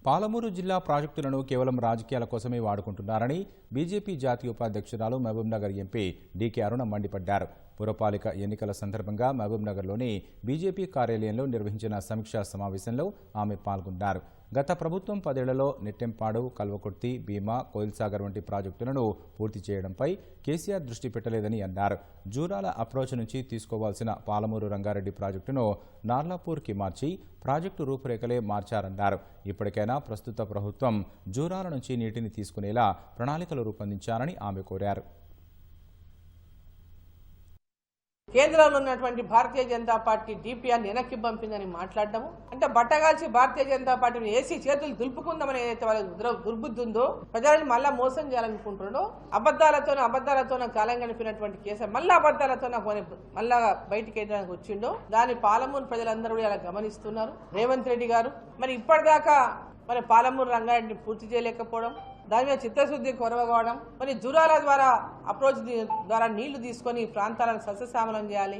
పాలమూరు జిల్లా ప్రాజెక్టులను కేవలం రాజకీయాల కోసమే వాడుకుంటున్నారని బీజేపీ జాతీయ ఉపాధ్యక్షురాలు మహబూబ్నగర్ ఎంపీ డీకే అరుణ మండిపడ్డారు. పురపాలిక ఎన్నికల సందర్భంగా మహబూబ్నగర్లోని బీజేపీ కార్యాలయంలో నిర్వహించిన సమీక్షా సమావేశంలో ఆమె పాల్గొన్నారు. గత ప్రభుత్వం 10 ఏళ్లలో నెట్టెంపాడు, కల్వకుర్తి, భీమా, కోయిల్సాగర్ వంటి ప్రాజెక్టులను పూర్తి చేయడంపై కేసీఆర్ దృష్టి పెట్టలేదని అన్నారు. జూరాల అప్రోచ్ నుంచి తీసుకోవాల్సిన పాలమూరు రంగారెడ్డి ప్రాజెక్టును నార్లాపూర్కి మార్చి ప్రాజెక్టు రూపురేఖలే మార్చారన్నారు. ఇప్పటికైనా ప్రస్తుత ప్రభుత్వం జూరాల నుంచి నీటిని తీసుకునేలా ప్రణాళికలు రూపొందించాలని ఆమె కోరారు. కేంద్రంలో ఉన్నటువంటి భారతీయ జనతా పార్టీ డిపిఆర్ వెనక్కి పంపిందని మాట్లాడటము అంటే బట్టగాల్చి భారతీయ జనతా పార్టీని ఏసీ చేతులు దులుపుకుందామని ఏదైతే వాళ్ళ దుర్బుద్ధి ఉందో ప్రజలను మళ్ళా మోసం చేయాలనుకుంటున్నాడో అబద్ధాలతోన కాలం గడిపినటువంటి కేసీఆర్ మళ్ళా అబద్ధాలతో మళ్ళా బయటికి వెళ్ళడానికి వచ్చిండో దాని పాలమూరు ప్రజలందరూ ఇలా గమనిస్తున్నారు. రేవంత్ రెడ్డి గారు మరి ఇప్పటిదాకా మరి పాలమూరు రంగారెడ్డిని పూర్తి చేయలేకపోవడం, దాని మీద చిత్తశుద్ధి కొరవగవడం, మరి జూరాల ద్వారా అప్రోచ్ ద్వారా నీళ్లు తీసుకొని ప్రాంతాలను సస్యశ్యామలం చేయాలి.